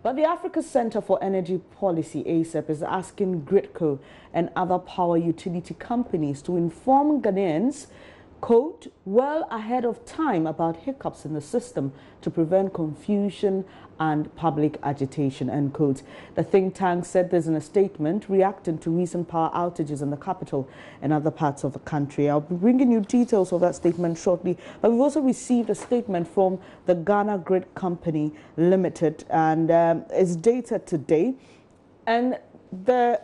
But the Africa Center for Energy Policy, ACEP, is asking GRIDCo and other power utility companies to inform Ghanaians, quote, well ahead of time about hiccups in the system to prevent confusion and public agitation, end quote. The think tank said this in a statement reacting to recent power outages in the capital and other parts of the country. I'll be bringing you details of that statement shortly, but we've also received a statement from the Ghana Grid Company Limited, and it's dated today, and the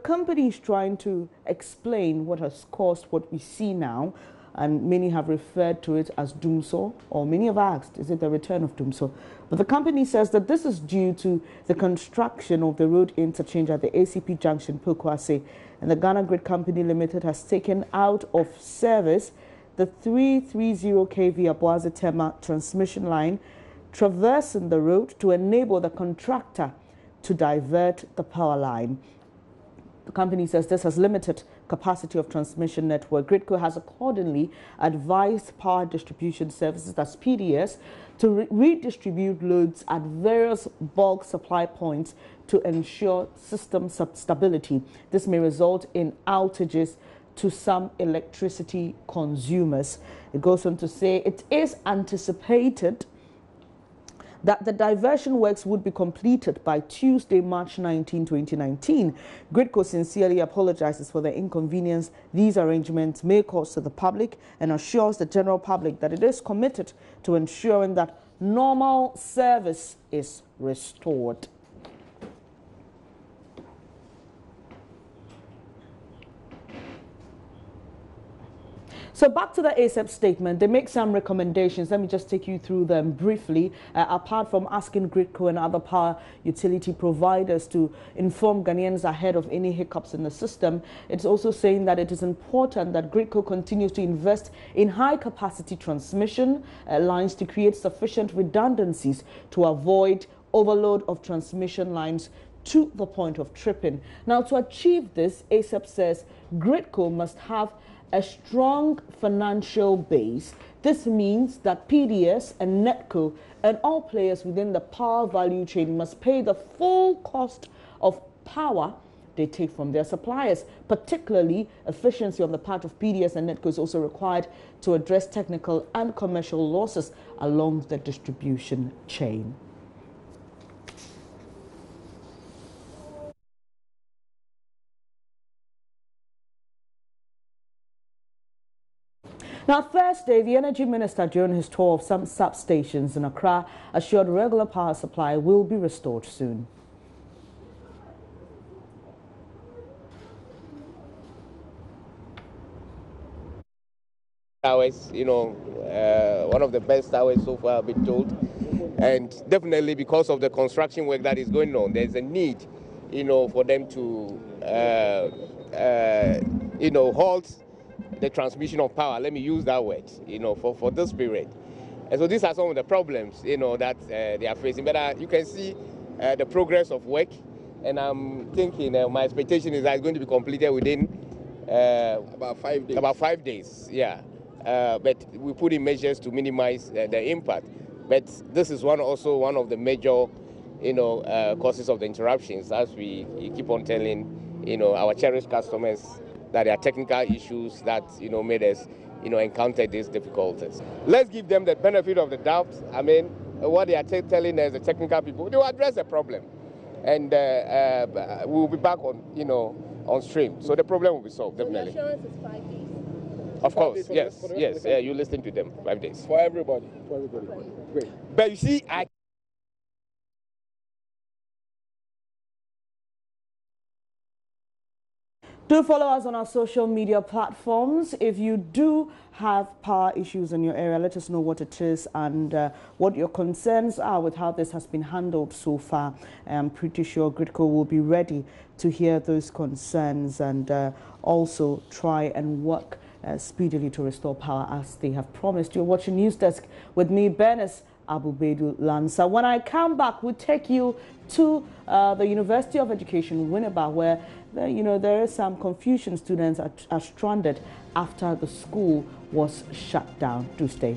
company is trying to explain what has caused what we see now. And many have referred to it as doomsor, or many have asked, is it the return of doomsor? But the company says that this is due to the construction of the road interchange at the ACEP junction, Pokwase, and the Ghana Grid Company Limited has taken out of service the 330 kV Aboaze Tema transmission line traversing the road to enable the contractor to divert the power line. The company says this has limited capacity of transmission network. GRIDCo has accordingly advised power distribution services, that's PDS, to redistribute loads at various bulk supply points to ensure system stability. This may result in outages to some electricity consumers. It goes on to say it is anticipated that the diversion works would be completed by Tuesday, March 19, 2019. GRIDCo sincerely apologizes for the inconvenience these arrangements may cause to the public and assures the general public that it is committed to ensuring that normal service is restored. So back to the ACEP statement, they make some recommendations. Let me just take you through them briefly. Apart from asking GRIDCo and other power utility providers to inform Ghanaians ahead of any hiccups in the system, it's also saying that it is important that GRIDCo continues to invest in high-capacity transmission lines to create sufficient redundancies to avoid overload of transmission lines to the point of tripping. Now, to achieve this, ACEP says GRIDCo must have a strong financial base. This means that PDS and NETCO and all players within the power value chain must pay the full cost of power they take from their suppliers. Particularly, efficiency on the part of PDS and NETCO is also required to address technical and commercial losses along the distribution chain. Now, Thursday, the Energy Minister, during his tour of some substations in Accra, assured regular power supply will be restored soon. Towers, one of the best towers so far, I've been told. And definitely because of the construction work that is going on, there's a need, for them to, halt the transmission of power, let me use that word, for this period. And so these are some of the problems, that they are facing. But you can see the progress of work, and I'm thinking my expectation is that it's going to be completed within about 5 days. About 5 days, yeah. But we put in measures to minimize the impact. But this is also one of the major, causes of the interruptions, as we keep on telling, our cherished customers that there are technical issues that, made us, encounter these difficulties. Let's give them the benefit of the doubt. I mean, what they are telling us, the technical people, they will address the problem. And we'll be back on, on stream. So the problem will be solved, definitely. So the assurance is 5 days? Of course, yes. You listen to them, 5 days. For everybody. Great. But you see, Do follow us on our social media platforms. If you do have power issues in your area, let us know what it is and what your concerns are with how this has been handled so far. I'm pretty sure GRIDCo will be ready to hear those concerns and also try and work speedily to restore power as they have promised. You're watching News Desk with me, Bernice Abubedu Lansa. When I come back, we'll take you to the University of Education, Winneba, where there is some confusion. Students are stranded after the school was shut down. Do stay.